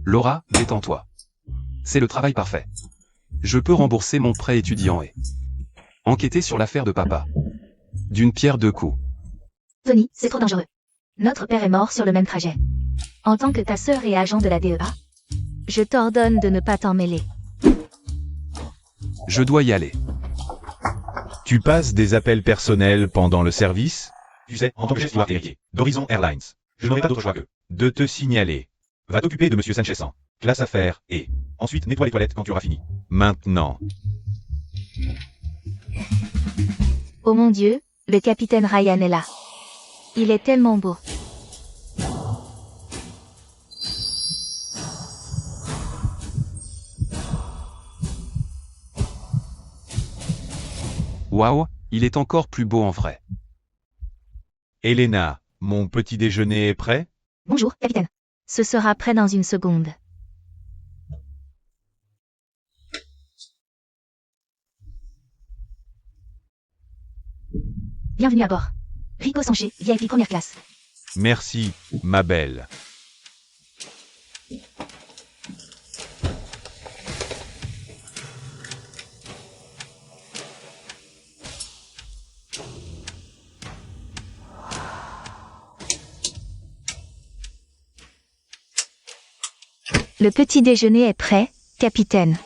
Laura, détends-toi. C'est le travail parfait. Je peux rembourser mon prêt étudiant et enquêter sur l'affaire de papa. D'une pierre deux coups. Tony, c'est trop dangereux. Notre père est mort sur le même trajet. En tant que ta sœur et agent de la DEA, je t'ordonne de ne pas t'en mêler. Je dois y aller. Tu passes des appels personnels pendant le service? Tu sais, en tant que gestionnaire héritier d'Horizon Airlines, je n'aurai pas d'autre choix que de te signaler. Va t'occuper de Monsieur Sanchez en classe affaires et ensuite nettoie les toilettes quand tu auras fini. Maintenant. Oh mon Dieu, le capitaine Ryan est là. Il est tellement beau. Waouh, il est encore plus beau en vrai. Elena, mon petit déjeuner est prêt? Bonjour, capitaine. Ce sera prêt dans une seconde. Bienvenue à bord. Rico Sanchez, VIP première classe. Merci, ma belle. Le petit déjeuner est prêt, capitaine.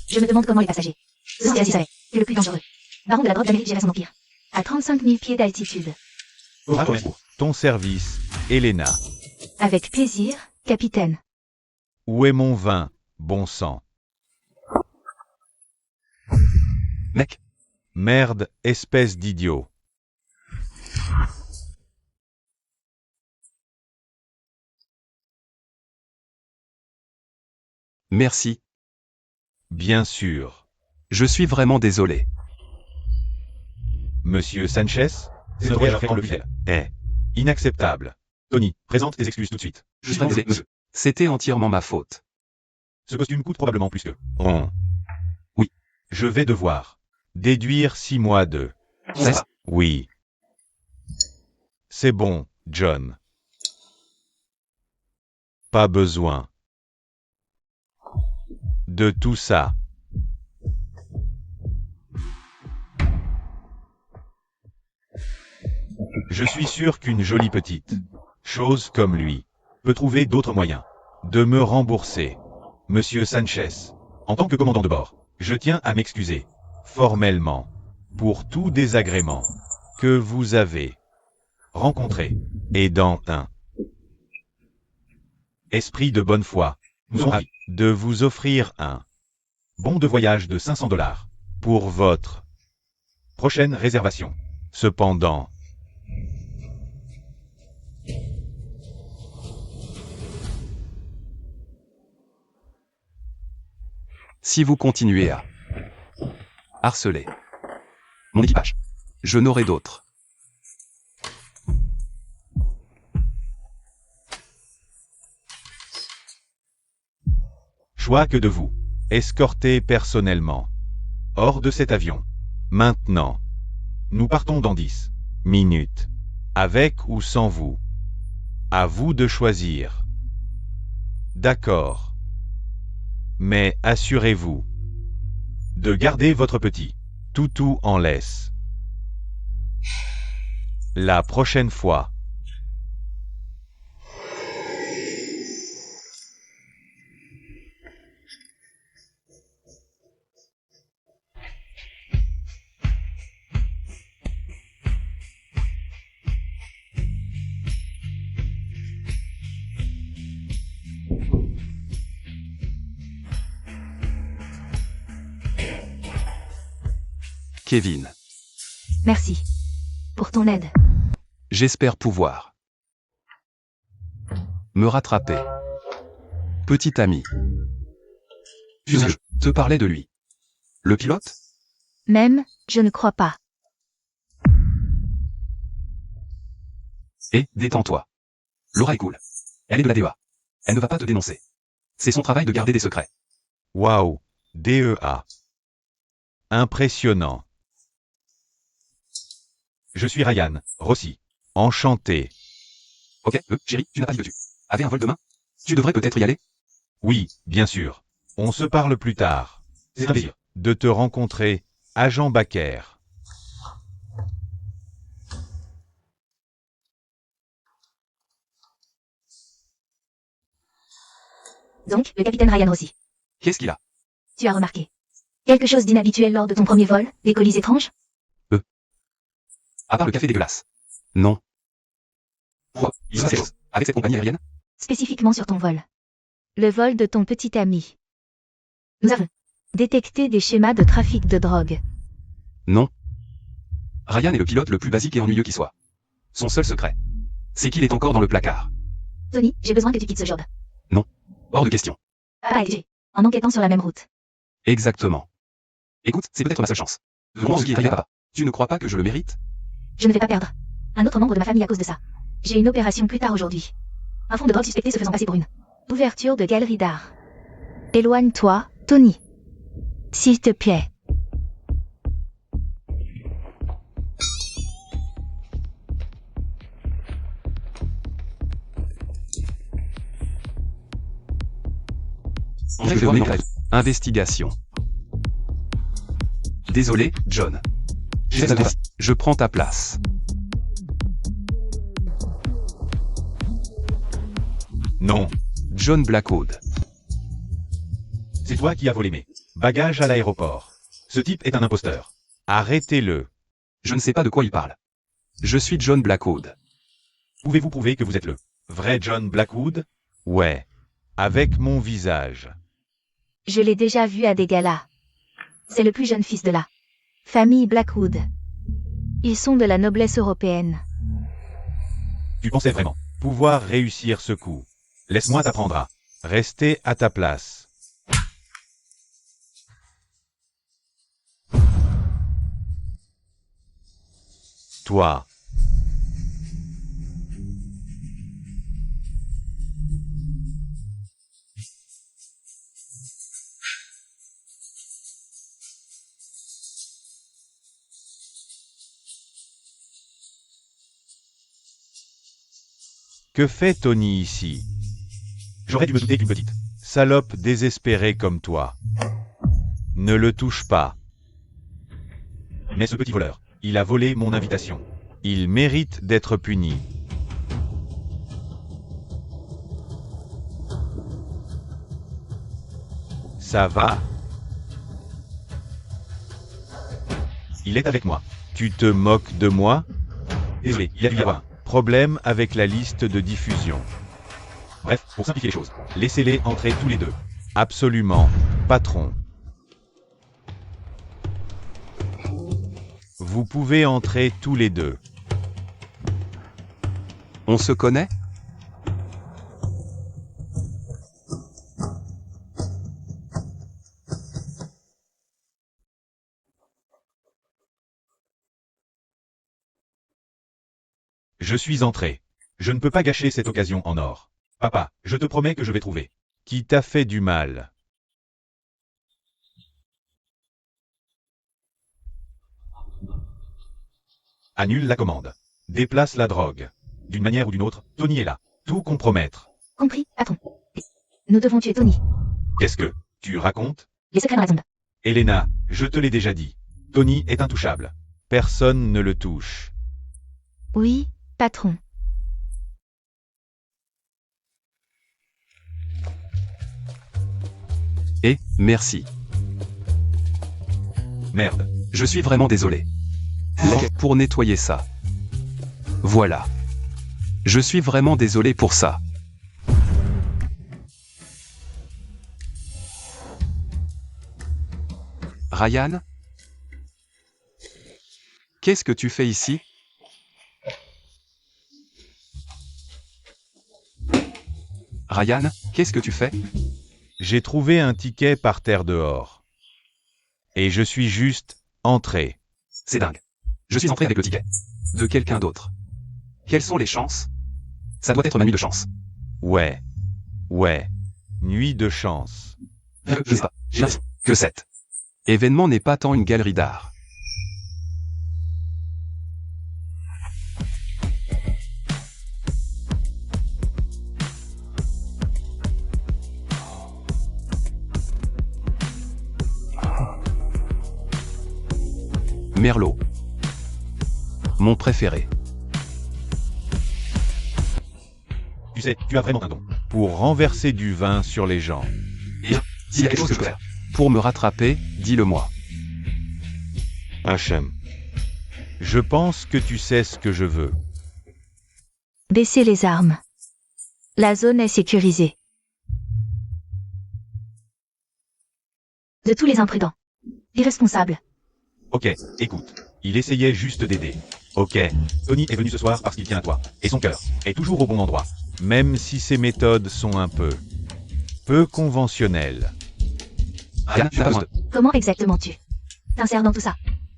Je me demande comment les passagers. Ce Sanchez est le plus dangereux. Baron de la drogue d'Amérique gérait son empire. À 35 000 pieds d'altitude. Ton service, Elena. Avec plaisir, capitaine. Où est mon vin, bon sang? Mec, Merde, espèce d'idiot. merci. Bien sûr. Je suis vraiment désolé. Monsieur Sanchez, c'est notre réagir le buffet. Inacceptable. Tony, présente tes excuses tout de suite. Je suis désolé, monsieur. C'était entièrement ma faute. Ce costume coûte probablement plus que... Oui. Je vais devoir déduire 6 mois de... C'est ça. Oui. C'est bon, John. Pas besoin de tout ça. Je suis sûr qu'une jolie petite chose comme lui peut trouver d'autres moyens de me rembourser. Monsieur Sanchez, en tant que commandant de bord, je tiens à m'excuser formellement pour tout désagrément que vous avez rencontré et dans un esprit de bonne foi, nous sommes ravis de vous offrir un bon de voyage de $500 pour votre prochaine réservation. Cependant, Si vous continuez à harceler mon équipage, je n'aurai d'autre. choix que de vous escorter personnellement hors de cet avion. Maintenant, nous partons dans 10 minutes, avec ou sans vous. À vous de choisir. D'accord. Mais assurez-vous de garder votre petit toutou en laisse. La prochaine fois. Kevin, Merci. Pour ton aide. j'espère pouvoir me rattraper. Petit ami. Je te parlais de lui. Le pilote? Même, je ne crois pas. Détends-toi. Laura est cool. Elle est de la DEA. Elle ne va pas te dénoncer. C'est son travail de garder des secrets. Waouh, DEA. Impressionnant. Je suis Ryan, Rossi. Enchanté. Ok, chérie, tu n'as pas dit que tu avais un vol demain? Tu devrais peut-être y aller? Oui, bien sûr. On se parle plus tard. C'est un plaisir de te rencontrer, agent Baker. Donc, le capitaine Ryan Rossi. Qu'est-ce qu'il a? Tu as remarqué quelque chose d'inhabituel lors de ton premier vol, des colis étranges? À part le café dégueulasse. Non. Quoi? Il se passe quelque chose avec cette compagnie aérienne? Spécifiquement sur ton vol. Le vol de ton petit ami. Nous avons détecté des schémas de trafic de drogue. Non. Ryan est le pilote le plus basique et ennuyeux qui soit. Son seul secret, c'est qu'il est encore dans le placard. Tony, j'ai besoin que tu quittes ce job. Hors de question. Papa et Jay, en enquêtant sur la même route. Exactement. Écoute, c'est peut-être ma seule chance. Vraiment ce qui est arrivé à papa. Tu ne crois pas que je le mérite? Je ne vais pas perdre un autre membre de ma famille à cause de ça. J'ai une opération plus tard aujourd'hui. Un fond de drogue suspecté se faisant passer pour une ouverture de galerie d'art. Éloigne-toi, Tony. S'il te plaît. Je vais voir mes grèves. Investigation. Désolé, John. Je prends ta place. Non, John Blackwood. c'est toi qui as volé mes bagages à l'aéroport. Ce type est un imposteur. Arrêtez-le. Je ne sais pas de quoi il parle. Je suis John Blackwood. Pouvez-vous prouver que vous êtes le vrai John Blackwood? Ouais. Avec mon visage. Je l'ai déjà vu à des galas. C'est le plus jeune fils de la famille Blackwood. Ils sont de la noblesse européenne. Tu pensais vraiment pouvoir réussir ce coup? Laisse-moi t'apprendre à rester à ta place. Toi. Que fait Tony ici? J'aurais dû me douter qu'une petite salope désespérée comme toi. Ne le touche pas. Mais ce petit voleur, il a volé mon invitation. Il mérite d'être puni. Ça va. Il est avec moi. Tu te moques de moi? Désolé, il a dû y avoir un problème avec la liste de diffusion. Bref, pour simplifier les choses, laissez-les entrer tous les deux. Absolument, patron. Vous pouvez entrer tous les deux. On se connaît? Je suis entré. Je ne peux pas gâcher cette occasion en or. Papa, je te promets que je vais trouver qui t'a fait du mal. Annule la commande. Déplace la drogue. D'une manière ou d'une autre, Tony est là. Tout compromettre. Compris, patron. Nous devons tuer Tony. Qu'est-ce que tu racontes? Les secrets dans la tombe. Elena, je te l'ai déjà dit. Tony est intouchable. Personne ne le touche. Oui, patron. Et, merci. Merde. Je suis vraiment désolé. Pour nettoyer ça. Voilà. Je suis vraiment désolé pour ça. Ryan? Qu'est-ce que tu fais ici? Ryan, qu'est-ce que tu fais? J'ai trouvé un ticket par terre dehors. Et je suis juste entré. C'est dingue. Je suis entré avec le ticket. De quelqu'un d'autre. Quelles sont les chances? Ça doit être ma nuit de chance. Ouais. Ouais. Nuit de chance. Je sais pas. J'ai l'impression que cet événement n'est pas tant une galerie d'art. Merlot. Mon préféré. Tu sais, tu as vraiment un don. Pour renverser du vin sur les gens. S'il y a quelque chose que je peux faire. Pour me rattraper, dis-le-moi. HM. Je pense que tu sais ce que je veux. Baissez les armes. La zone est sécurisée. De tous les imprudents. Irresponsables. Ok, écoute. Il essayait juste d'aider. Ok. Tony est venu ce soir parce qu'il tient à toi. Et son cœur est toujours au bon endroit. Même si ses méthodes sont un peu conventionnelles. Ryan, tu as besoin de... Comment exactement tu t'insères dans tout ça?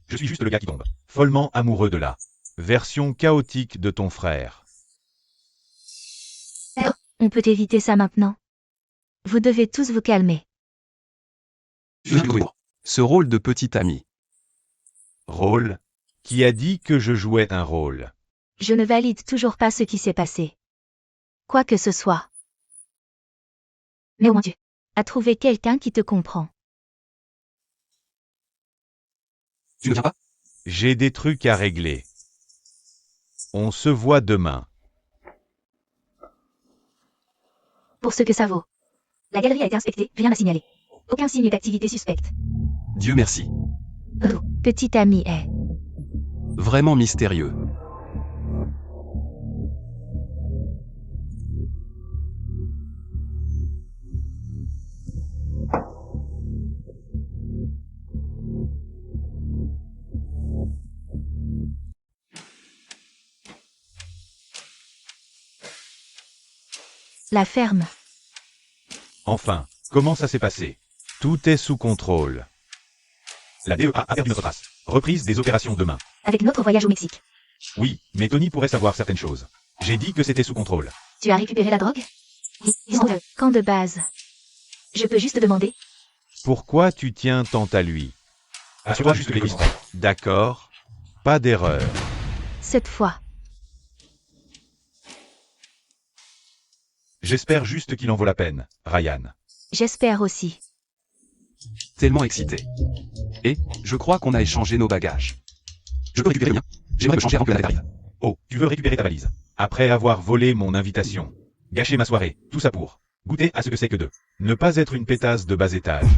Je suis juste le gars qui tombe. Follement amoureux de la version chaotique de ton frère. On peut éviter ça maintenant. Vous devez tous vous calmer. Ce rôle de petit ami. Rôle? Qui a dit que je jouais un rôle? Je ne valide toujours pas ce qui s'est passé. Quoi que ce soit. Mais au moins tu as trouvé quelqu'un qui te comprend. Tu ne viens pas? J'ai des trucs à régler. On se voit demain. Pour ce que ça vaut. La galerie a été inspectée, rien à signaler. Aucun signe d'activité suspecte. Dieu merci. Petit ami est Vraiment mystérieux. la ferme. Enfin, comment ça s'est passé? Tout est sous contrôle. La DEA a perdu notre trace. Reprise des opérations demain. Avec notre voyage au Mexique. Oui, mais Tony pourrait savoir certaines choses. J'ai dit que c'était sous contrôle. Tu as récupéré la drogue? Ils sont de camp de base. Je peux juste demander? Pourquoi tu tiens tant à lui? Assure-toi juste que les sont. D'accord. Pas d'erreur. Cette fois. J'espère juste qu'il en vaut la peine, Ryan. J'espère aussi. Tellement excité. Et, je crois qu'on a échangé nos bagages. Je peux récupérer le mien? J'aimerais me changer avant que la navette arrive. Oh, tu veux récupérer ta valise? Après avoir volé mon invitation. Gâché ma soirée, tout ça pour goûter à ce que c'est que de ne pas être une pétasse de bas étage.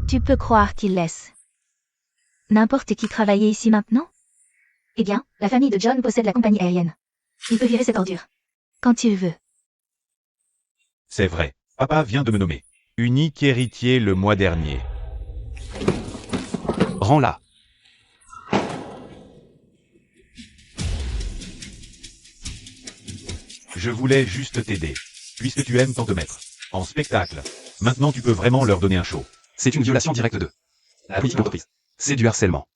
Tu peux croire qu'il laisse n'importe qui travailler ici maintenant? Eh bien, la famille de John possède la compagnie aérienne. Il peut virer cette ordure. Quand il veut. C'est vrai. Papa vient de me nommer unique héritier le mois dernier. Rends-la. Je voulais juste t'aider. Puisque tu aimes tant te mettre en spectacle. Maintenant tu peux vraiment leur donner un show. C'est une violation directe de la politique d'entreprise. C'est du harcèlement.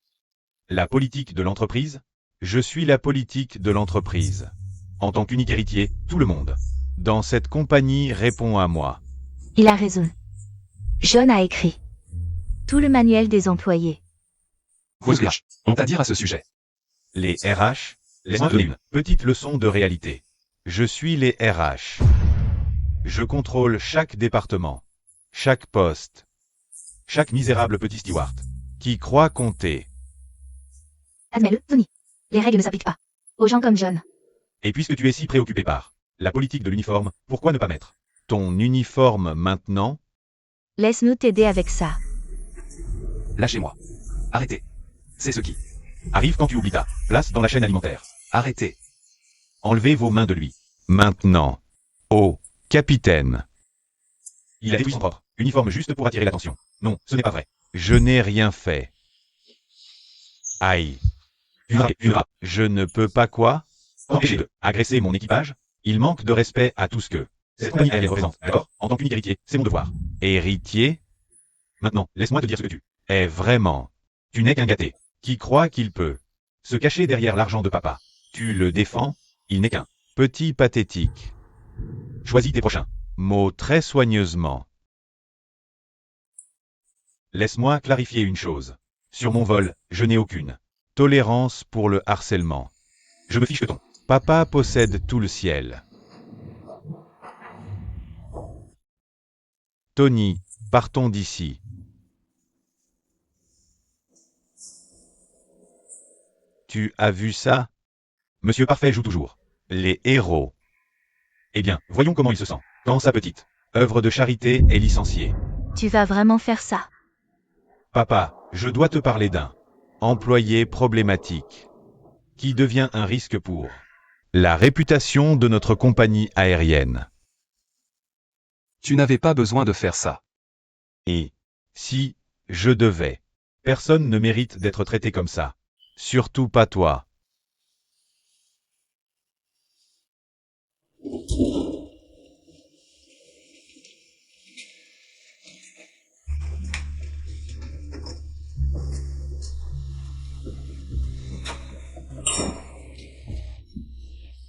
La politique de l'entreprise? Je suis la politique de l'entreprise. En tant qu'unique héritier, tout le monde dans cette compagnie répond à moi. Il a raison. John a écrit tout le manuel des employés. Voici, on t'a dire à ce sujet. Les RH? Laisse-moi donner une petite leçon de réalité. Je suis les RH. Je contrôle chaque département, chaque poste, chaque misérable petit steward qui croit compter. Admets-le, Tony. Les règles ne s'appliquent pas aux gens comme John. Et puisque tu es si préoccupé par la politique de l'uniforme, pourquoi ne pas mettre ton uniforme maintenant? Laisse-nous t'aider avec ça. Lâchez-moi. Arrêtez. C'est ce qui arrive quand tu oublies ta place dans la chaîne alimentaire. Arrêtez. Enlevez vos mains de lui. Maintenant. Oh, capitaine. Il a détruit son propre uniforme juste pour attirer l'attention. Non, ce n'est pas vrai. Je n'ai rien fait. Aïe. Je ne peux pas quoi? Empêcher de agresser mon équipage? Il manque de respect à tout ce que cette compagnie elle représente. D'accord? En tant qu'unique héritier, c'est mon devoir. Héritier? Maintenant, laisse-moi te dire ce que tu es vraiment. Tu n'es qu'un gâté qui croit qu'il peut se cacher derrière l'argent de papa. Tu le défends? Il n'est qu'un petit pathétique. Choisis tes prochains mots très soigneusement. Laisse-moi clarifier une chose. Sur mon vol, je n'ai aucune tolérance pour le harcèlement. Je me fiche que ton papa possède tout le ciel. Tony, partons d'ici. Tu as vu ça? Monsieur Parfait joue toujours. Les héros. Eh bien, voyons comment il se sent. Quand sa petite œuvre de charité est licenciée. Tu vas vraiment faire ça? Papa, je dois te parler d'un employé problématique qui devient un risque pour la réputation de notre compagnie aérienne. Tu n'avais pas besoin de faire ça. Et si je devais, personne ne mérite d'être traité comme ça. Surtout pas toi.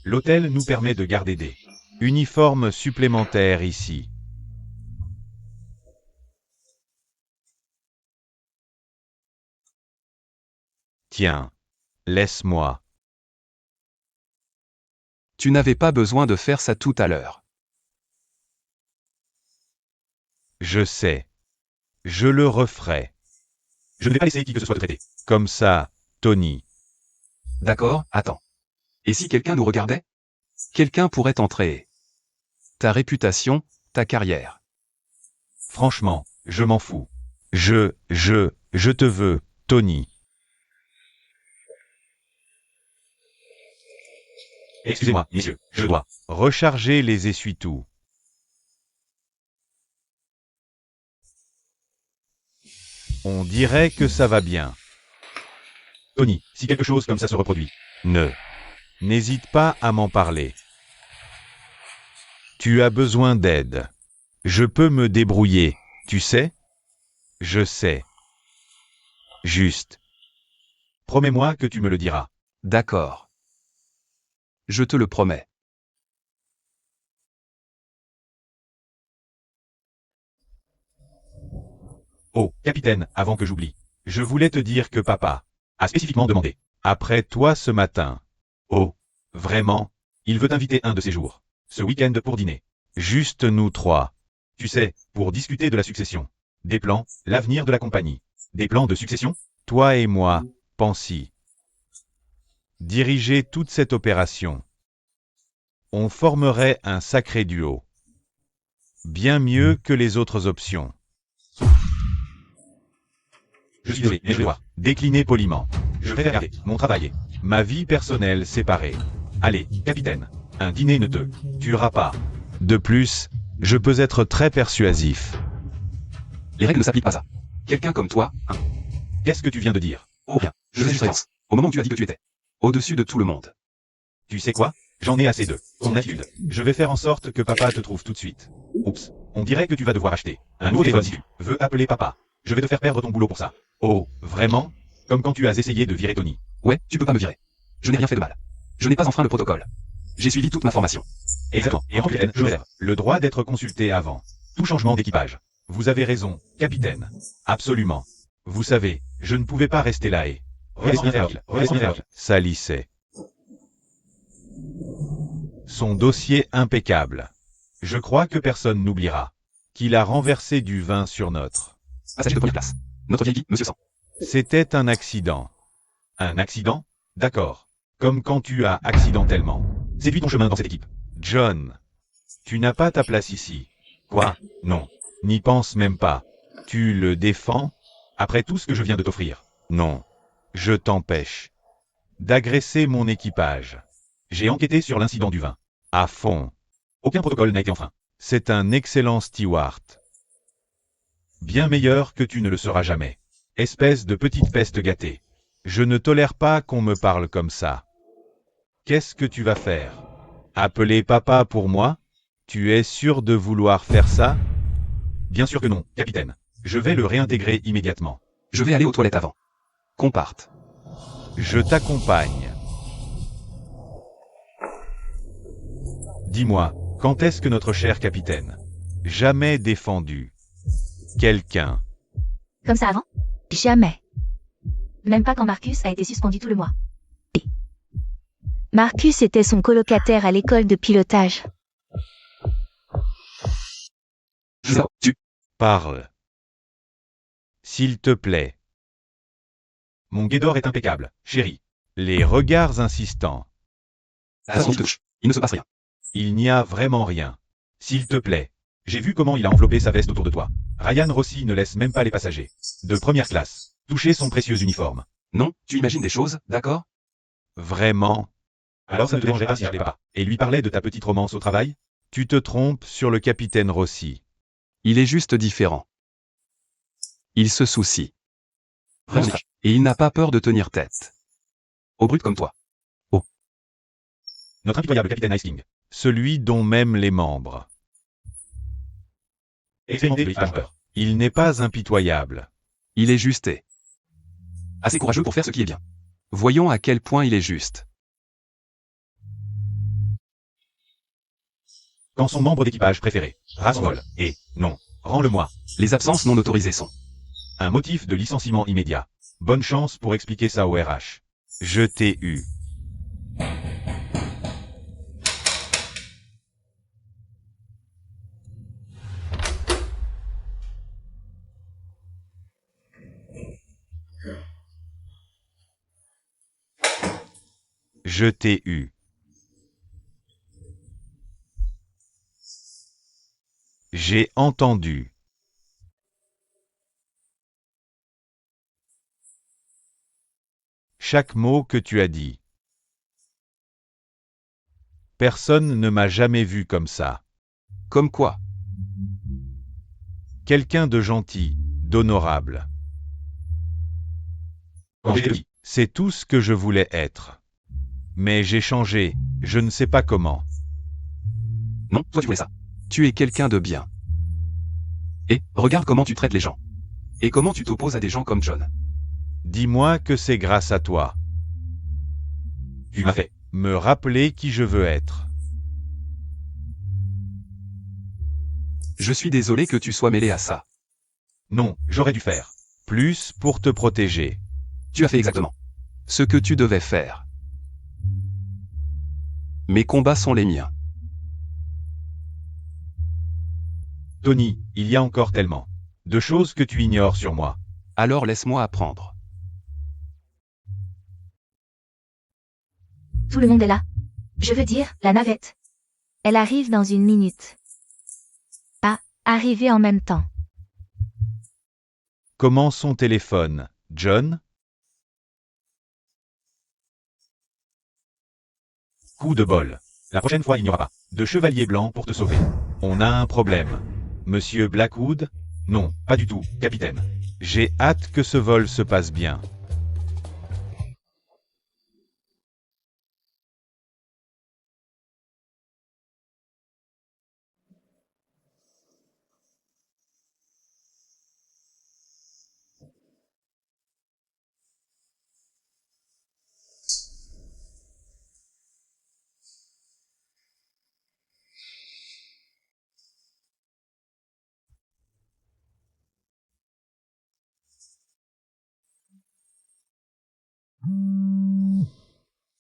L'hôtel nous permet de garder des uniformes supplémentaires ici. Tiens, laisse-moi. Tu n'avais pas besoin de faire ça tout à l'heure. Je sais. Je le referai. Je ne vais pas laisser qui que ce soit te traiter comme ça, Tony. D'accord, attends. Et si quelqu'un nous regardait? Quelqu'un pourrait entrer. Ta réputation, ta carrière. Franchement, je m'en fous. Je te veux, Tony. Excusez-moi, messieurs, je dois recharger les essuie-tout. On dirait que ça va bien. Tony, si quelque chose comme ça se reproduit, n'hésite pas à m'en parler. Tu as besoin d'aide. Je peux me débrouiller, tu sais? Je sais. Juste. Promets-moi que tu me le diras. D'accord. Je te le promets. Oh, capitaine, avant que j'oublie. Je voulais te dire que papa a spécifiquement demandé. Après toi ce matin. Oh, vraiment? Il veut t'inviter un de ces jours. Ce week-end pour dîner. Juste nous trois. Tu sais, pour discuter de la succession. Des plans, l'avenir de la compagnie. Des plans de succession? Toi et moi, Pansy. Diriger toute cette opération. On formerait un sacré duo. Bien mieux que les autres options. Je suis désolé, mais je dois décliner poliment. Je vais regarder mon travail et ma vie personnelle séparée. Allez, capitaine, un dîner ne te tuera pas. De plus, je peux être très persuasif. Les règles ne s'appliquent pas à ça. Quelqu'un comme toi, hein. Qu'est-ce que tu viens de dire? Oh rien, je faisais juste référence. Au moment où tu as dit que tu étais au-dessus de tout le monde. Tu sais quoi? J'en ai assez de ton attitude. Je vais faire en sorte que papa te trouve tout de suite. Oups, on dirait que tu vas devoir acheter un nouveau téléphone si tu veux appeler papa. Je vais te faire perdre ton boulot pour ça. Oh, vraiment? Comme quand tu as essayé de virer Tony. Ouais, tu peux pas me virer. Je n'ai rien fait de mal. Je n'ai pas enfreint le protocole. J'ai suivi toute ma formation. Exactement. Et en capitaine, je réserve le droit d'être consulté avant tout changement d'équipage. Vous avez raison, capitaine. Absolument. Vous savez, je ne pouvais pas rester là et salissait. Son dossier impeccable. Je crois que personne n'oubliera qu'il a renversé du vin sur notre. Passager de première classe. Notre vieille vie, monsieur Sang. C'était un accident. Un accident? D'accord. Comme quand tu as accidentellement séduit ton chemin dans cette équipe. John, tu n'as pas ta place ici. Quoi? Non. N'y pense même pas. Tu le défends? Après tout ce que je viens de t'offrir. Non. Je t'empêche d'agresser mon équipage. J'ai enquêté sur l'incident du vin. À fond. Aucun protocole n'a été enfreint. C'est un excellent steward. Bien meilleur que tu ne le seras jamais. Espèce de petite peste gâtée. Je ne tolère pas qu'on me parle comme ça. Qu'est-ce que tu vas faire? Appeler papa pour moi? Tu es sûr de vouloir faire ça? Bien sûr que non, capitaine. Je vais le réintégrer immédiatement. Je vais aller aux toilettes avant qu'on parte. Je t'accompagne. Dis-moi, quand est-ce que notre cher capitaine jamais défendu quelqu'un? Comme ça avant? Jamais. Même pas quand Marcus a été suspendu tout le mois. Marcus était son colocataire à l'école de pilotage. Tu. Parle. S'il te plaît. Mon guédor est impeccable, chérie. Les regards insistants. Attention, touche. Il ne se passe rien. Il n'y a vraiment rien. S'il te plaît. J'ai vu comment il a enveloppé sa veste autour de toi. Ryan Rossi ne laisse même pas les passagers de première classe toucher son précieux uniforme. Non, tu imagines des choses, d'accord? Vraiment? Alors ça ne te dérangerait pas si je n'allais pas et lui parlais de ta petite romance au travail? Tu te trompes sur le capitaine Rossi. Il est juste différent. Il se soucie. Et il n'a pas peur de tenir tête. Au brut comme toi. Notre impitoyable capitaine Ice King. Celui dont même les membres. Expérimenté de l'équipage peur. Il n'est pas impitoyable. Il est justé. Assez courageux pour faire ce qui est bien. Voyons à quel point il est juste. Quand son membre d'équipage préféré, race vol, et, non, rends-le-moi, Les absences non autorisées sont. un motif de licenciement immédiat. Bonne chance pour expliquer ça au RH. Je t'ai eu. Je t'ai eu. J'ai entendu. Chaque mot que tu as dit. Personne ne m'a jamais vu comme ça. Comme quoi? Quelqu'un de gentil, d'honorable. C'est tout ce que je voulais être. Mais j'ai changé, je ne sais pas comment. Non, toi tu voulais ça. Tu es quelqu'un de bien. Et, regarde comment tu traites les gens. Et comment tu t'opposes à des gens comme John. Dis-moi que c'est grâce à toi. Tu m'as fait. Me rappeler qui je veux être. Je suis désolé que tu sois mêlé à ça. Non, j'aurais dû faire plus pour te protéger. Tu as fait exactement ce que tu devais faire. Mes combats sont les miens. Tony, il y a encore tellement de choses que tu ignores sur moi. Alors laisse-moi apprendre. Tout le monde est là. Je veux dire, la navette. Elle arrive dans 1 minute. Pas arriver en même temps. Comment son téléphone, John? Coup de bol. La prochaine fois, il n'y aura pas de chevalier blanc pour te sauver. On a un problème. Monsieur Blackwood? Non, pas du tout, capitaine. J'ai hâte que ce vol se passe bien.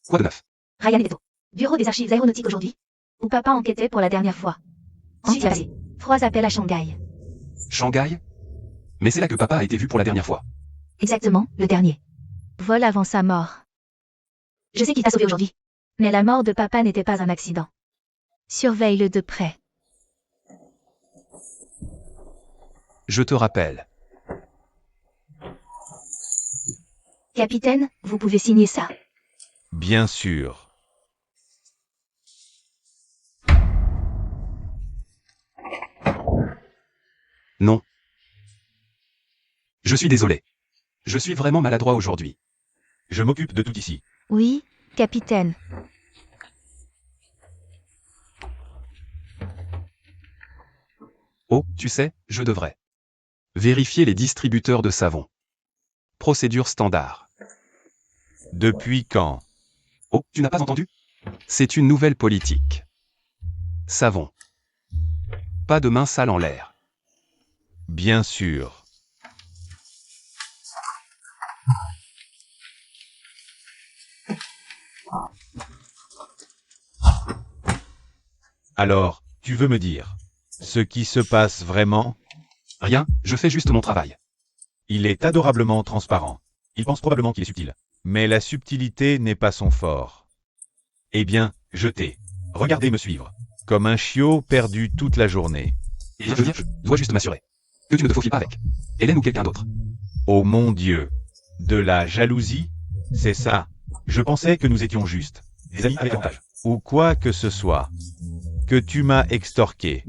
Quoi de neuf? Ryan était au bureau des archives aéronautiques aujourd'hui, où papa enquêtait pour la dernière fois. Ensuite, il a passé 3 appels à Shanghai. Shanghai? Mais c'est là que papa a été vu pour la dernière fois. Exactement, le dernier. Vol avant sa mort. Je sais qu'il t'a sauvé aujourd'hui. Mais la mort de papa n'était pas un accident. Surveille-le de près. Je te rappelle. Capitaine, vous pouvez signer ça. Bien sûr. Non. Je suis désolé. Je suis vraiment maladroit aujourd'hui. Je m'occupe de tout ici. Oui, capitaine. Oh, tu sais, je devrais vérifier les distributeurs de savon. Procédure standard. Depuis quand? Oh, tu n'as pas entendu? C'est une nouvelle politique. Savon. Pas de main sale en l'air. Bien sûr. Alors, tu veux me dire ce qui se passe vraiment? Rien, je fais juste mon travail. Il est adorablement transparent. Il pense probablement qu'il est subtil. Mais la subtilité n'est pas son fort. Eh bien, jetez. Regardez me suivre. Comme un chiot perdu toute la journée. Et je veux dire, je dois juste m'assurer que tu ne te faufiles pas avec Hélène ou quelqu'un d'autre. Oh mon Dieu. De la jalousie? C'est ça. Je pensais que nous étions justes. Des amis avec avantage. Ou quoi que ce soit. Que tu m'as extorqué.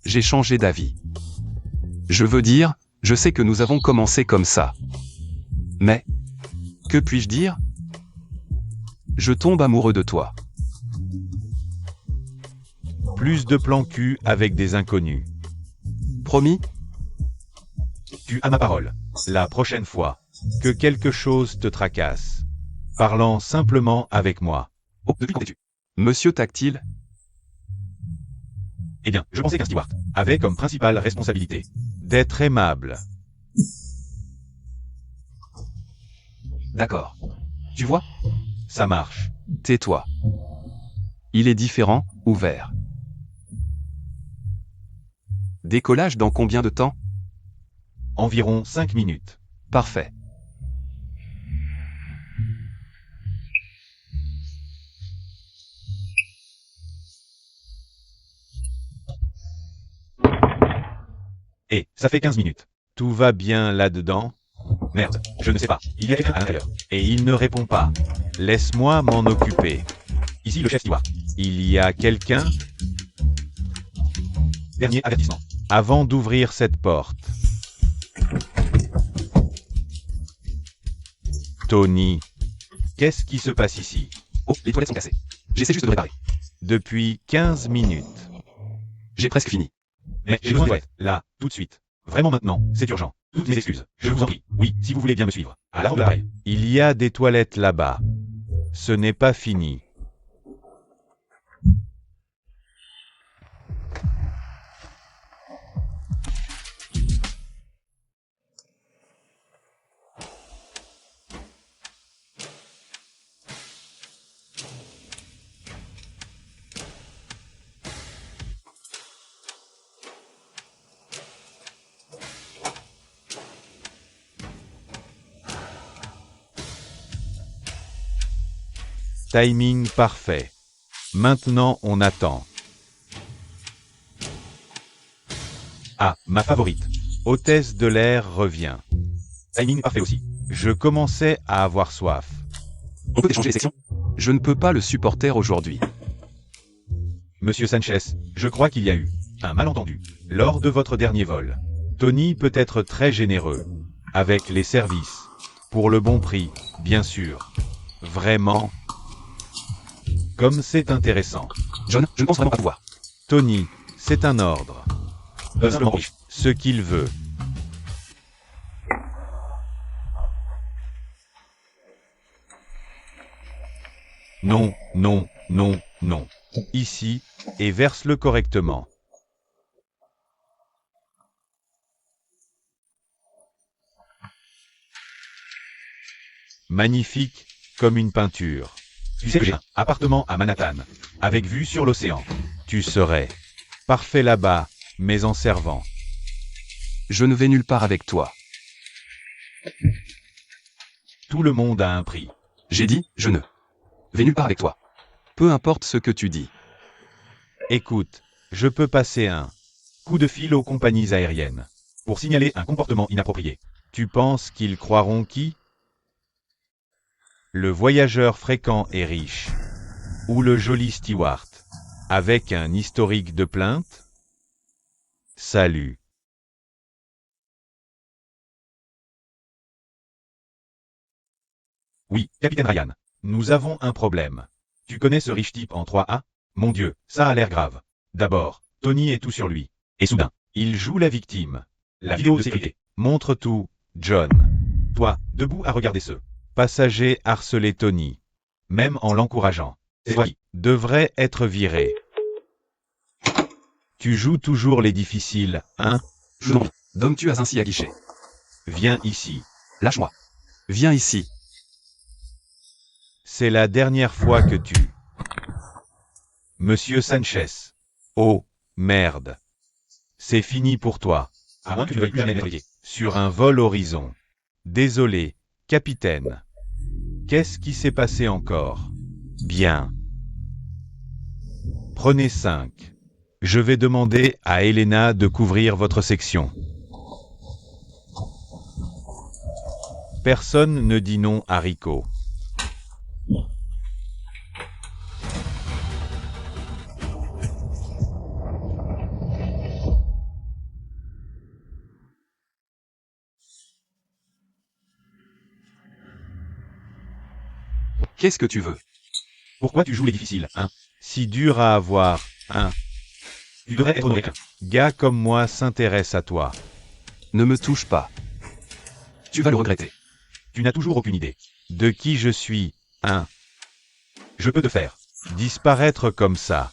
J'ai changé d'avis. Je veux dire, je sais que nous avons commencé comme ça. Mais, que puis-je dire? Je tombe amoureux de toi. Plus de plans cul avec des inconnus. Promis? Tu as ma parole. La prochaine fois que quelque chose te tracasse, parlant simplement avec moi. Oh, depuis quand es-tu Monsieur Tactile? Eh bien, je pensais qu'un steward avait comme principale responsabilité d'être aimable. D'accord. Tu vois? Ça marche. Tais-toi. Il est différent, ouvert. Décollage dans combien de temps? Environ 5 minutes. Parfait. Et ça fait 15 minutes. Tout va bien là-dedans? Merde, je ne sais pas. Il y a quelqu'un à l'intérieur. Et il ne répond pas. Laisse-moi m'en occuper. Ici le chef steward. Il y a quelqu'un? Dernier avertissement. Avant d'ouvrir cette porte. Tony. Qu'est-ce qui se passe ici? Oh, les toilettes sont cassées. J'essaie juste de réparer. Depuis 15 minutes. J'ai presque fini. Mais j'ai besoin de toilettes. Là, tout de suite. Vraiment maintenant, c'est urgent. Toutes mes excuses. Je vous en prie. Oui, si vous voulez bien me suivre. À la ronde de l'appareil. Il y a des toilettes là-bas. Ce n'est pas fini. Timing parfait. Maintenant on attend. Ah, ma favorite. Hôtesse de l'air revient. Timing parfait aussi. Je commençais à avoir soif. On peut échanger les sections? Je ne peux pas le supporter aujourd'hui. Monsieur Sanchez, je crois qu'il y a eu un malentendu lors de votre dernier vol. Tony peut être très généreux avec les services. Pour le bon prix, bien sûr. Vraiment. Comme c'est intéressant. John, je ne pense vraiment pas pouvoir. Tony, c'est un ordre. Simplement riche. Ce qu'il veut. Non, non, non, non. Ici, et verse-le correctement. Magnifique, comme une peinture. Tu sais que j'ai un appartement à Manhattan, avec vue sur l'océan. Tu serais parfait là-bas, mais en servant. Je ne vais nulle part avec toi. Tout le monde a un prix. J'ai dit, je ne vais nulle part avec toi. Peu importe ce que tu dis. Écoute, je peux passer un coup de fil aux compagnies aériennes pour signaler un comportement inapproprié. Tu penses qu'ils croiront qui? Le voyageur fréquent et riche, ou le joli steward, avec un historique de plainte? Salut. Oui, capitaine Ryan, nous avons un problème. Tu connais ce riche type en 3A? Mon Dieu, ça a l'air grave. D'abord, Tony est tout sur lui. Et soudain, il joue la victime. La vidéo de sécurité montre tout, John. Toi, debout à regarder ce passager harceler Tony. Même en l'encourageant. C'est toi qui devrais être viré. Tu joues toujours les difficiles, hein? Je demande, donnes-tu as ainsi à guichet? Viens ici. Lâche-moi. Viens ici. C'est la dernière fois que tu... Monsieur Sanchez. Oh, merde. C'est fini pour toi. À moins que tu ne veuilles plus jamais naviguer sur un vol horizon. Désolé, capitaine. Qu'est-ce qui s'est passé encore? Bien. Prenez 5. Je vais demander à Elena de couvrir votre section. Personne ne dit non à Rico. Qu'est-ce que tu veux? Pourquoi tu joues les difficiles, hein? Si dur à avoir, hein? Tu devrais être honoré. Gars comme moi s'intéresse à toi. Ne me touche pas. Tu vas le regretter. Tu n'as toujours aucune idée de qui je suis, hein? Je peux te faire disparaître comme ça.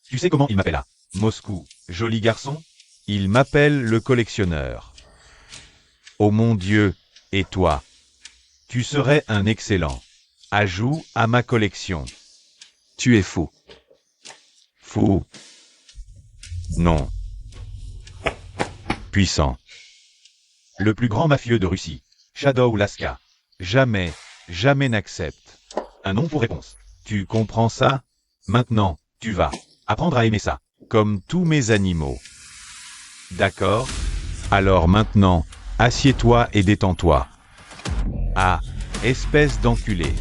Tu sais comment il m'appelle là? Moscou, joli garçon? Il m'appelle le collectionneur. Oh mon Dieu, et toi? Tu serais un excellent ajout à ma collection. Tu es fou. Fou. Non. Puissant. Le plus grand mafieux de Russie. Shadow Laska. Jamais, jamais n'accepte un non pour réponse. Tu comprends ça? Maintenant, tu vas apprendre à aimer ça. Comme tous mes animaux. D'accord? Alors maintenant, assieds-toi et détends-toi. Ah, espèce d'enculé.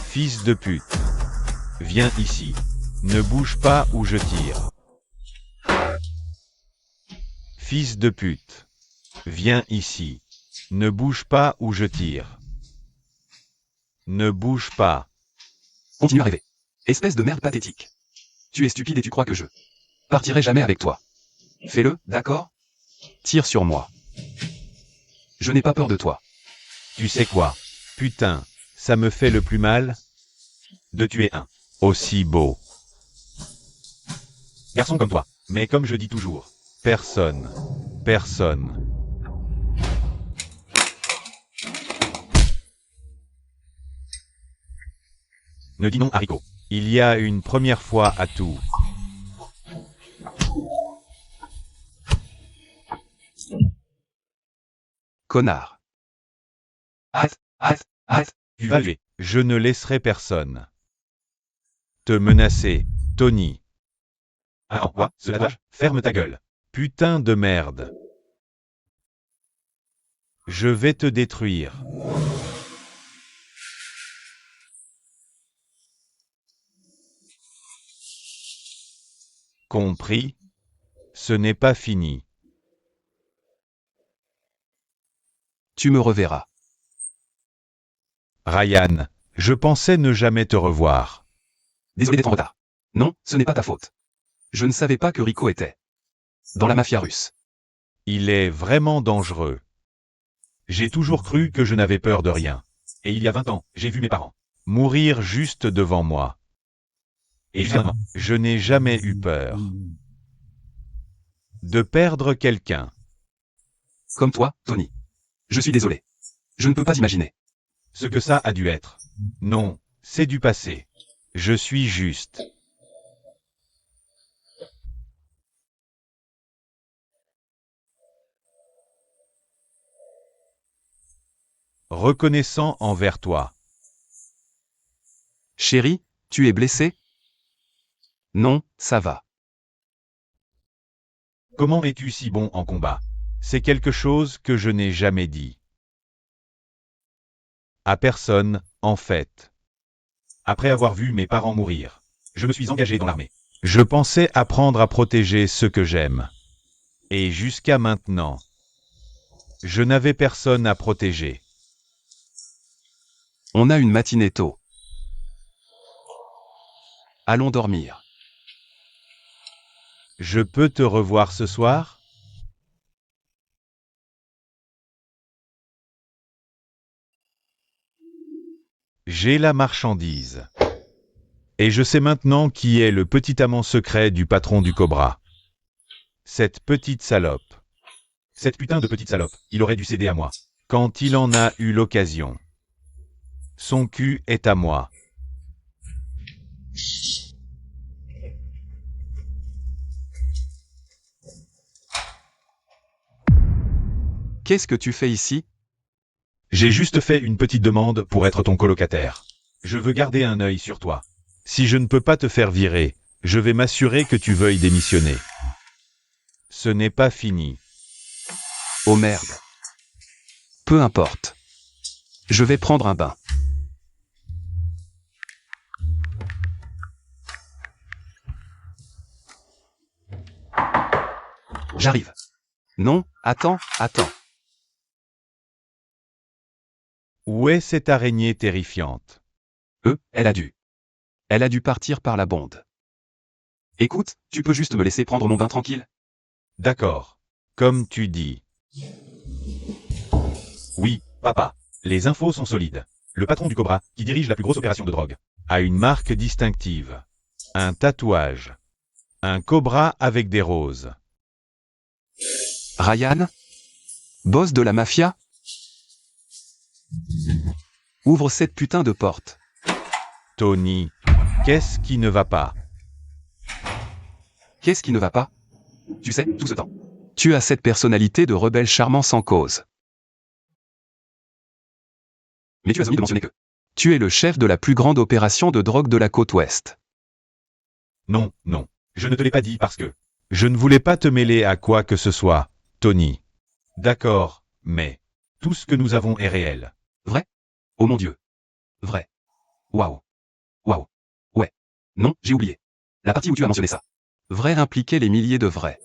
Fils de pute. Viens ici. Ne bouge pas ou je tire. Fils de pute. Viens ici. Ne bouge pas ou je tire. Ne bouge pas. Continue à rêver. Espèce de merde pathétique. Tu es stupide et tu crois que je partirai jamais avec toi. Fais-le, d'accord? Tire sur moi. Je n'ai pas peur de toi. Tu sais quoi? Putain, ça me fait le plus mal de tuer un aussi beau garçon comme toi. Mais comme je dis toujours, personne. Ne dis non à Rico. Il y a une première fois à tout. Connard. Arrête. Tu vas tuer. Je ne laisserai personne te menacer, Tony. Ah, quoi? Cela doit. Ferme ta gueule. Putain de merde. Je vais te détruire. Compris? Ce n'est pas fini. Tu me reverras. Ryan, je pensais ne jamais te revoir. Désolé d'être en retard. Non, ce n'est pas ta faute. Je ne savais pas que Rico était dans la mafia russe. Il est vraiment dangereux. J'ai toujours cru que je n'avais peur de rien. Et il y a 20 ans, j'ai vu mes parents mourir juste devant moi. Et finalement, je n'ai jamais eu peur de perdre quelqu'un. Comme toi, Tony. Je suis désolé. Je ne peux pas imaginer Ce que ça a dû être. Non, c'est du passé. Je suis juste. Reconnaissant envers toi. Chérie, tu es blessé? Non, ça va. Comment es-tu si bon en combat? C'est quelque chose que je n'ai jamais dit. À personne, en fait. Après avoir vu mes parents mourir, je me suis engagé dans l'armée. Je pensais apprendre à protéger ceux que j'aime. Et jusqu'à maintenant, je n'avais personne à protéger. On a une matinée tôt. Allons dormir. Je peux te revoir ce soir? J'ai la marchandise. Et je sais maintenant qui est le petit amant secret du patron du Cobra. Cette petite salope. Cette putain de petite salope, il aurait dû céder à moi. Quand il en a eu l'occasion. Son cul est à moi. Qu'est-ce que tu fais ici? J'ai juste fait une petite demande pour être ton colocataire. Je veux garder un œil sur toi. Si je ne peux pas te faire virer, je vais m'assurer que tu veuilles démissionner. Ce n'est pas fini. Oh merde. Peu importe. Je vais prendre un bain. J'arrive. Non, attends. Où est cette araignée terrifiante? Elle a dû partir par la bonde. Écoute, tu peux juste me laisser prendre mon bain tranquille? D'accord. Comme tu dis. Oui, papa. Les infos sont solides. Le patron du Cobra, qui dirige la plus grosse opération de drogue, a une marque distinctive. Un tatouage. Un cobra avec des roses. Ryan? Boss de la mafia? Ouvre cette putain de porte. Tony, qu'est-ce qui ne va pas? Qu'est-ce qui ne va pas? Tu sais, tout ce temps. Tu as cette personnalité de rebelle charmant sans cause. Mais tu as oublié de mentionner que tu es le chef de la plus grande opération de drogue de la côte ouest. Non, je ne te l'ai pas dit parce que je ne voulais pas te mêler à quoi que ce soit, Tony. D'accord, mais tout ce que nous avons est réel. Vrai? Oh mon Dieu. Vrai. Waouh. Ouais. Non, j'ai oublié. La partie où tu as mentionné ça. Vrai impliquait les milliers de vrais.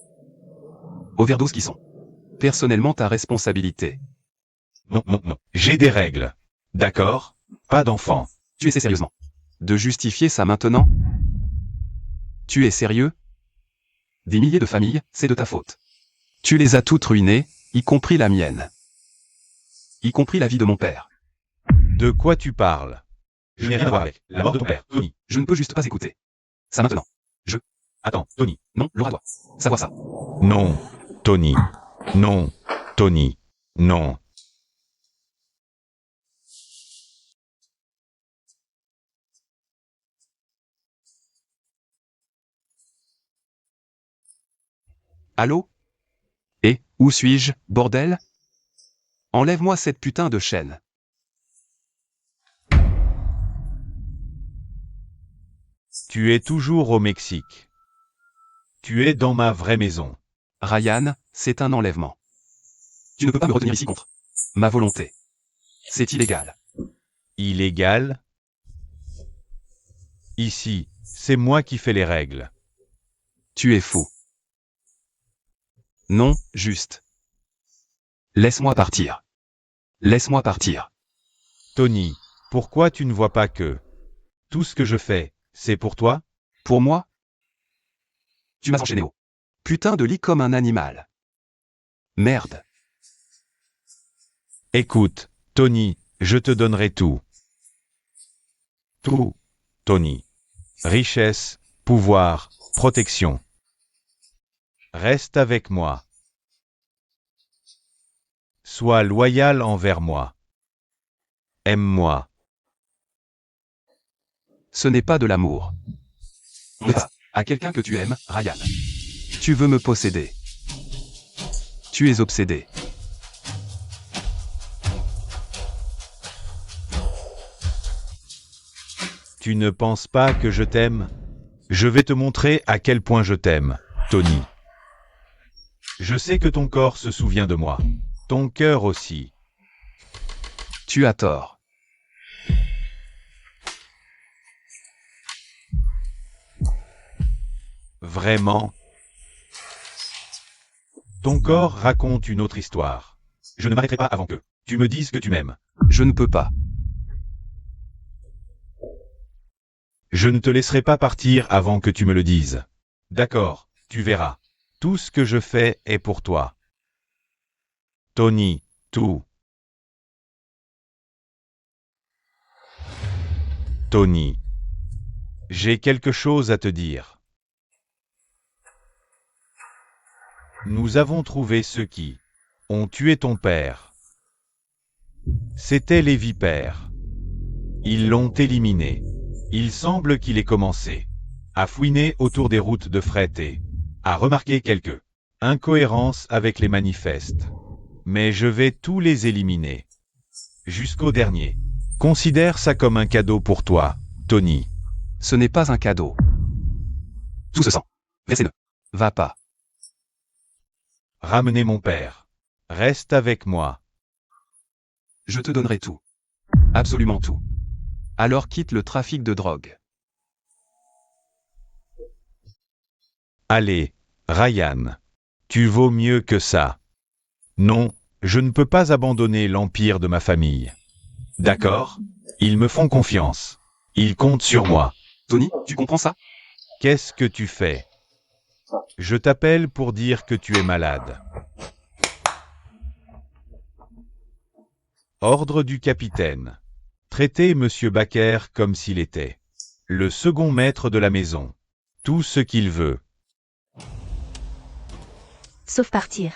Overdose qui sont personnellement ta responsabilité. Non. J'ai des règles. D'accord? Pas d'enfant. Tu essaies sérieusement de justifier ça maintenant? Tu es sérieux? Des milliers de familles, c'est de ta faute. Tu les as toutes ruinées, y compris la mienne. Y compris la vie de mon père. De quoi tu parles? Je n'ai rien à voir avec la mort de ton père, Tony. Je ne peux juste pas écouter ça maintenant. Attends, Tony. Non, Laura doit savoir ça. Non, Tony. Non, Tony. Non. Allô? Et, où suis-je, bordel? Enlève-moi cette putain de chaîne. Tu es toujours au Mexique. Tu es dans ma vraie maison. Ryan, c'est un enlèvement. Tu ne peux pas me retenir ici contre ma volonté. C'est illégal. Illégal? Ici, c'est moi qui fais les règles. Tu es fou. Non, juste. Laisse-moi partir. Laisse-moi partir. Tony, pourquoi tu ne vois pas que tout ce que je fais, c'est pour toi? Pour moi? Tu m'as enchaîné au putain de lit comme un animal. Merde. Écoute, Tony, je te donnerai tout. Tout, Tony. Richesse, pouvoir, protection. Reste avec moi. Sois loyal envers moi. Aime-moi. Ce n'est pas de l'amour. Va à quelqu'un que tu aimes, Ryan. Tu veux me posséder. Tu es obsédé. Tu ne penses pas que je t'aime? Je vais te montrer à quel point je t'aime, Tony. Je sais que ton corps se souvient de moi. Ton cœur aussi. Tu as tort. Vraiment? Ton corps raconte une autre histoire. Je ne m'arrêterai pas avant que tu me dises que tu m'aimes. Je ne peux pas. Je ne te laisserai pas partir avant que tu me le dises. D'accord, tu verras. Tout ce que je fais est pour toi. Tony, tout. Tony. J'ai quelque chose à te dire. Nous avons trouvé ceux qui ont tué ton père. C'étaient les vipères. Ils l'ont éliminé. Il semble qu'il ait commencé à fouiner autour des routes de fret et à remarquer quelques incohérences avec les manifestes. Mais je vais tous les éliminer. Jusqu'au dernier. Considère ça comme un cadeau pour toi, Tony. Ce n'est pas un cadeau. Tout se sent. Mais ne va pas. Ramenez mon père. Reste avec moi. Je te donnerai tout. Absolument tout. Alors quitte le trafic de drogue. Allez, Ryan. Tu vaux mieux que ça. Non, je ne peux pas abandonner l'empire de ma famille. D'accord? Ils me font confiance. Ils comptent sur moi. Tony, tu comprends ça? Qu'est-ce que tu fais? Je t'appelle pour dire que tu es malade. Ordre du capitaine. Traitez Monsieur Baker comme s'il était le second maître de la maison. Tout ce qu'il veut. Sauf partir.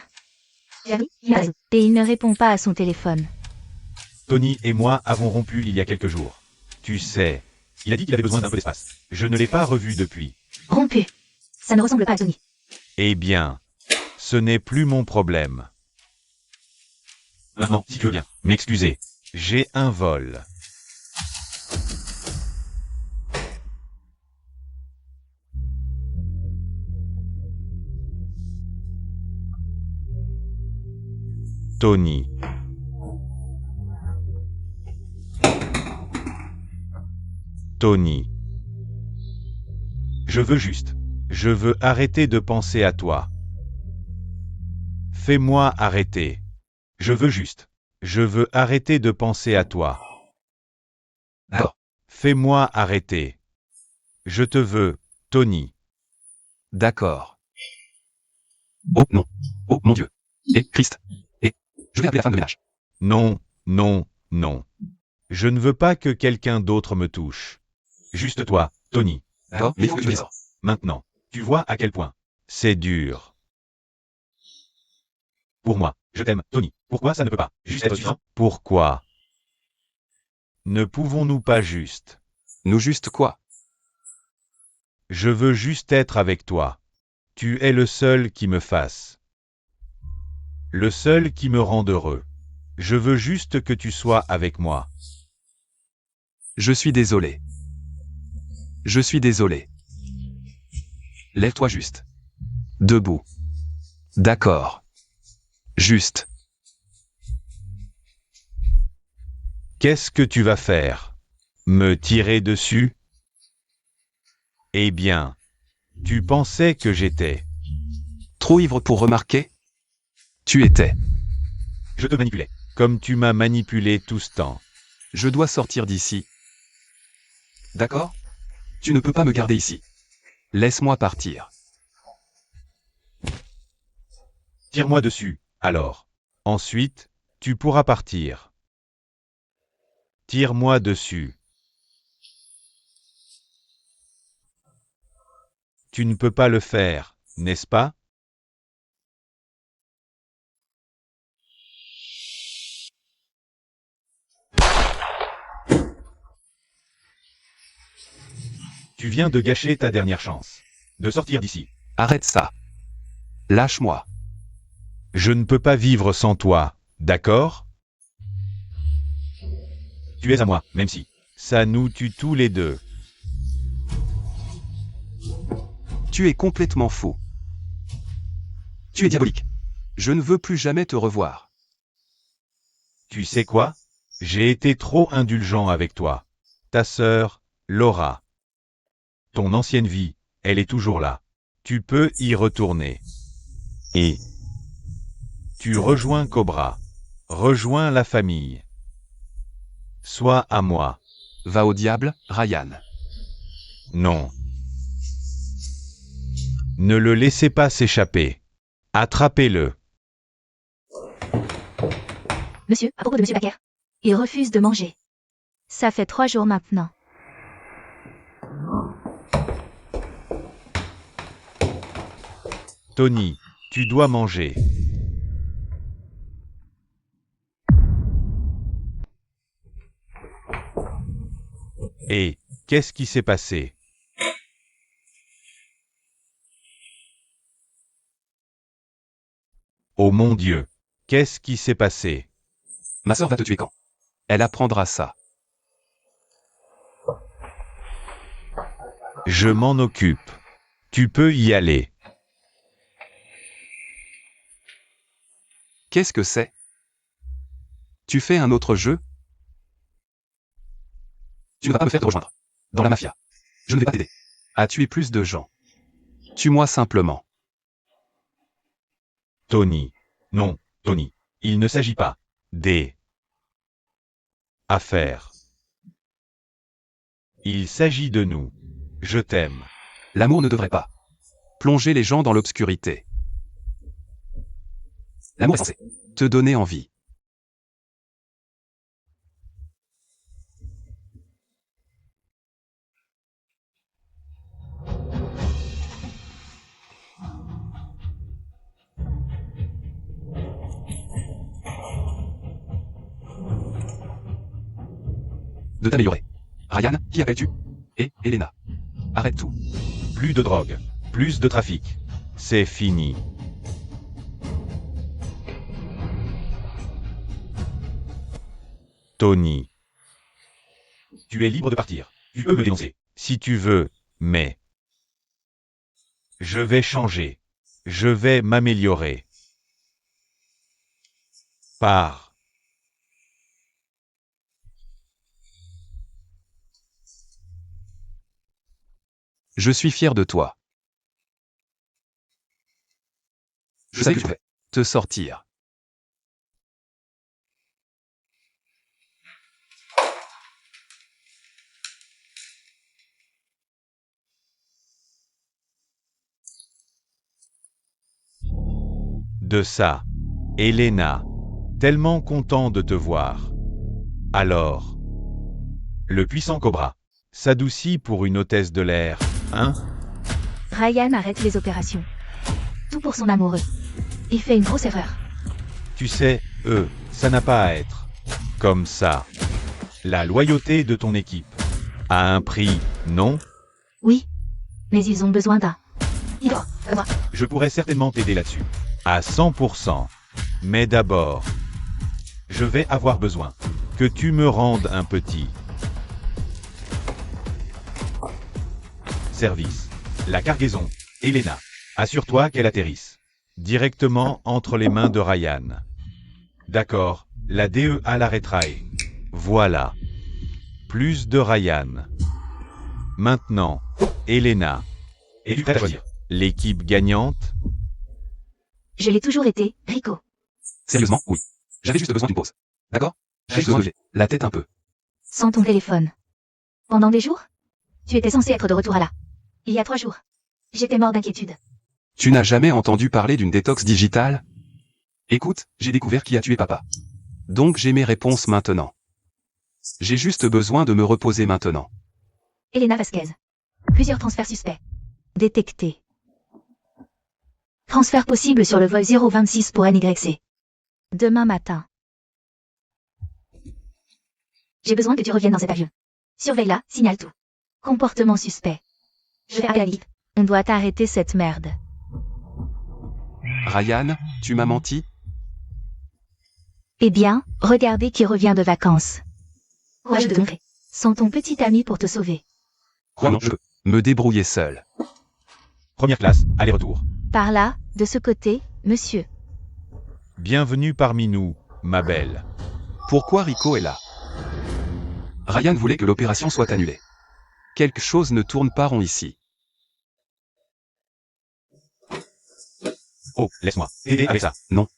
Jerry, et il ne répond pas à son téléphone. Tony et moi avons rompu il y a quelques jours. Tu sais, il a dit qu'il avait besoin d'un peu d'espace. Je ne l'ai pas revu depuis. Rompu. Ça ne ressemble pas à Tony. Eh bien, ce n'est plus mon problème. Maintenant, si tu veux bien, m'excuser. J'ai un vol. Tony. Tony. Je veux arrêter de penser à toi. Fais-moi arrêter. Je veux arrêter de penser à toi. D'accord. Fais-moi arrêter. Je te veux, Tony. D'accord. Oh non. Oh mon Dieu. Et Christ. Et je vais appeler la femme de ménage. Non, non, non. Je ne veux pas que quelqu'un d'autre me touche. Juste toi, Tony. D'accord, mais il faut que tu les sors. Maintenant, tu vois à quel point c'est dur. Pour moi, je t'aime, Tony. Pourquoi ça ne peut pas juste être suffisant? Pourquoi? Ne pouvons-nous pas juste? Nous juste quoi? Je veux juste être avec toi. Tu es le seul qui me fasse. Le seul qui me rende heureux. Je veux juste que tu sois avec moi. Je suis désolé. Je suis désolé. Lève-toi juste. Debout. D'accord. Juste. Qu'est-ce que tu vas faire? Me tirer dessus? Eh bien, tu pensais que j'étais. Trop ivre pour remarquer? Tu étais. Je te manipulais, comme tu m'as manipulé tout ce temps. Je dois sortir d'ici. D'accord? Tu ne peux pas me garder ici. Laisse-moi partir. Tire-moi dessus, alors. Ensuite, tu pourras partir. Tire-moi dessus. Tu ne peux pas le faire, n'est-ce pas? Tu viens de gâcher ta dernière chance. De sortir d'ici. Arrête ça. Lâche-moi. Je ne peux pas vivre sans toi, d'accord? Tu es à moi, même si ça nous tue tous les deux. Tu es complètement fou. Tu es diabolique. Je ne veux plus jamais te revoir. Tu sais quoi? J'ai été trop indulgent avec toi. Ta sœur, Laura. Ton ancienne vie, elle est toujours là. Tu peux y retourner. Et tu rejoins Cobra. Rejoins la famille. Sois à moi. Va au diable, Ryan. Non. Ne le laissez pas s'échapper. Attrapez-le. Monsieur, à propos de Monsieur Baker. Il refuse de manger. Ça fait 3 jours maintenant. Tony, tu dois manger. Et, qu'est-ce qui s'est passé? Oh mon Dieu! Qu'est-ce qui s'est passé? Ma sœur va te tuer quand? Elle apprendra ça. Je m'en occupe. Tu peux y aller. Qu'est-ce que c'est? Tu fais un autre jeu? Tu ne vas pas me faire te rejoindre. Dans la mafia. Je ne vais pas t'aider. À tuer plus de gens. Tue-moi simplement. Tony. Non, Tony. Il ne s'agit pas des affaires. Il s'agit de nous. Je t'aime. L'amour ne devrait pas plonger les gens dans l'obscurité. L'amour est censé te donner envie. De t'améliorer. Ryan, qui appelles-tu? Et Elena. Arrête tout. Plus de drogue. Plus de trafic. C'est fini. Tony. Tu es libre de partir. Tu peux me dénoncer. Si tu veux, mais... Je vais changer. Je vais m'améliorer. Pars. Je suis fier de toi. Je sais que tu peux te sortir. De ça. Elena. Tellement content de te voir. Alors. Le puissant Cobra. S'adoucit pour une hôtesse de l'air, hein? Ryan arrête les opérations. Tout pour son amoureux. Il fait une grosse erreur. Tu sais, ça n'a pas à être. Comme ça. La loyauté de ton équipe. A un prix, non? Oui. Mais ils ont besoin d'un. Moi. Je pourrais certainement t'aider là-dessus. À 100%. Mais d'abord, je vais avoir besoin que tu me rendes un petit service. La cargaison, Elena. Assure-toi qu'elle atterrisse directement entre les mains de Ryan. D'accord, la DEA l'arrêtera et... Voilà. Plus de Ryan. Maintenant, Elena. Es-tu prête à choisir l'équipe gagnante? Je l'ai toujours été, Rico. Sérieusement, oui. J'avais juste besoin d'une pause. D'accord? J'avais besoin de lever la tête un peu. Sans ton téléphone. Pendant des jours? Tu étais censé être de retour à là. Il y a 3 jours. J'étais mort d'inquiétude. Tu n'as jamais entendu parler d'une détox digitale? Écoute, j'ai découvert qui a tué papa. Donc j'ai mes réponses maintenant. J'ai juste besoin de me reposer maintenant. Elena Vasquez. Plusieurs transferts suspects. Détectés. Transfert possible sur le vol 026 pour NYC. Demain matin. J'ai besoin que tu reviennes dans cet avion. Surveille-la, signale tout. Comportement suspect. Je vais à la limite. On doit arrêter cette merde. Ryan, tu m'as menti? Eh bien, regardez qui revient de vacances. Ouais, je te montrer. Sans ton petit ami pour te sauver. Quoi non, je peux me débrouiller seul. Première classe, aller-retour. Par là, de ce côté, monsieur. Bienvenue parmi nous, ma belle. Pourquoi Rico est là? Ryan voulait que l'opération soit annulée. Quelque chose ne tourne pas rond ici. Oh, laisse-moi aider avec ça. Non.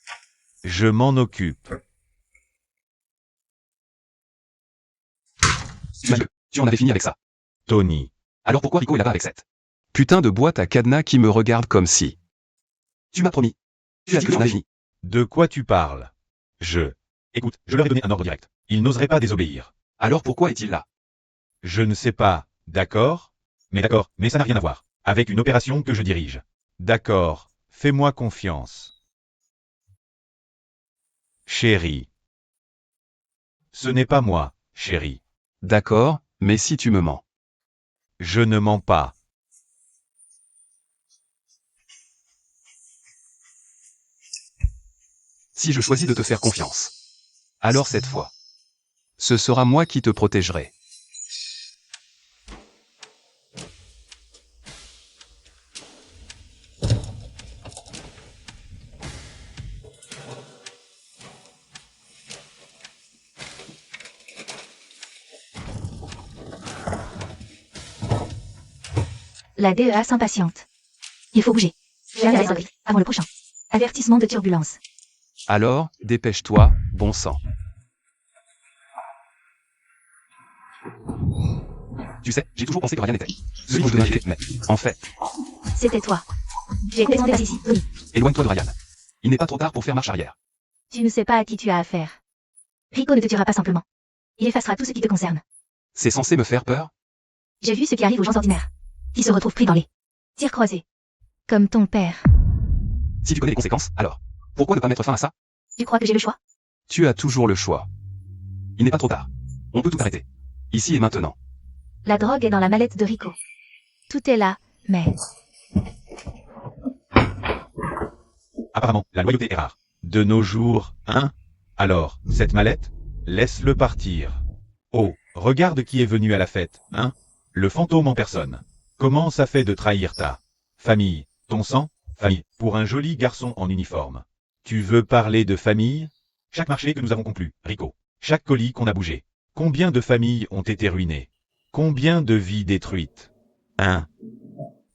Je m'en occupe. Tu en avais fini avec ça. Tony. Alors pourquoi Rico est là-bas avec cette putain de boîte à cadenas qui me regarde comme si... Tu m'as promis. Tu as dit que tu en avais fini. De quoi tu parles? Écoute, je leur ai donné un ordre direct. Ils n'oseraient pas désobéir. Alors pourquoi est-il là? Je ne sais pas, d'accord, mais ça n'a rien à voir avec une opération que je dirige. D'accord, fais-moi confiance. Chérie. Ce n'est pas moi, chérie. D'accord, mais si tu me mens. Je ne mens pas. Si je choisis de te faire confiance, alors cette fois, ce sera moi qui te protégerai. La DEA s'impatiente. Il faut bouger. Avant le prochain. Avertissement de turbulence. Alors, dépêche-toi, bon sang. Tu sais, j'ai toujours pensé que Ryan était celui qui me donnait l'idée, mais en fait, C'était toi. J'ai présenté ici. Tony. éloigne-toi de Ryan. Il n'est pas trop tard pour faire marche arrière. Tu ne sais pas à qui tu as affaire. Rico ne te tuera pas simplement. Il effacera tout ce qui te concerne. C'est censé me faire peur? J'ai vu ce qui arrive aux gens ordinaires. Qui se retrouvent pris dans les tirs croisés. Comme ton père. Si tu connais les conséquences, alors, pourquoi ne pas mettre fin à ça? Tu crois que j'ai le choix? Tu as toujours le choix. Il n'est pas trop tard. On peut tout arrêter. Ici et maintenant. La drogue est dans la mallette de Rico. Tout est là, mais... Apparemment, la loyauté est rare. De nos jours, hein? Alors, cette mallette? Laisse-le partir. Oh, regarde qui est venu à la fête, hein? Le fantôme en personne. Comment ça fait de trahir ta famille, ton sang? Famille, pour un joli garçon en uniforme. Tu veux parler de famille? Chaque marché que nous avons conclu, Rico. Chaque colis qu'on a bougé. Combien de familles ont été ruinées? Combien de vies détruites? Hein?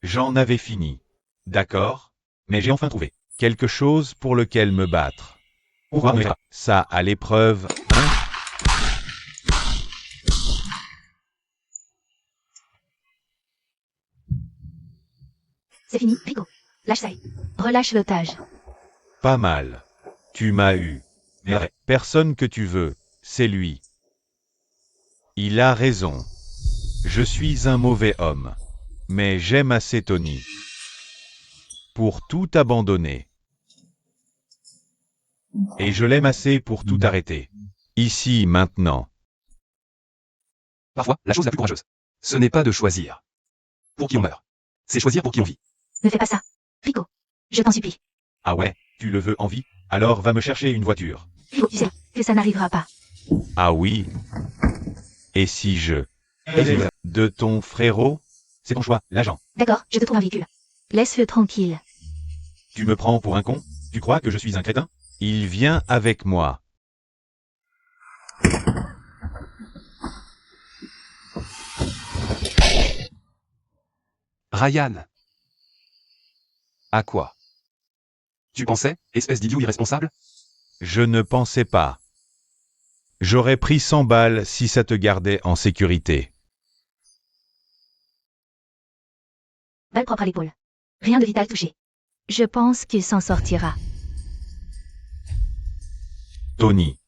J'en avais fini. D'accord? Mais j'ai enfin trouvé quelque chose pour lequel me battre. On va mettre ça à l'épreuve, hein? C'est fini, Rico. Lâche ça. Relâche l'otage. Pas mal. Tu m'as eu. Mais personne que tu veux, c'est lui. Il a raison. Je suis un mauvais homme. Mais j'aime assez Tony. Pour tout abandonner. Et je l'aime assez pour tout arrêter. Ici, maintenant. Parfois, la chose la plus courageuse, ce n'est pas de choisir pour qui on meurt. C'est choisir pour qui on vit. Ne fais pas ça. Rico. Je t'en supplie. Ah ouais, tu le veux en vie? Alors va me chercher une voiture. Rico, tu sais que ça n'arrivera pas. Ah oui? Et si je... De ton frérot? C'est ton choix, l'agent. D'accord, je te trouve un véhicule. Laisse-le tranquille. Tu me prends pour un con? Tu crois que je suis un crétin? Il vient avec moi. Ryan. À quoi? Tu pensais, espèce d'idiot irresponsable? Je ne pensais pas. J'aurais pris 100 balles si ça te gardait en sécurité. Balle propre à l'épaule. Rien de vital touché. Je pense qu'il s'en sortira. Tony.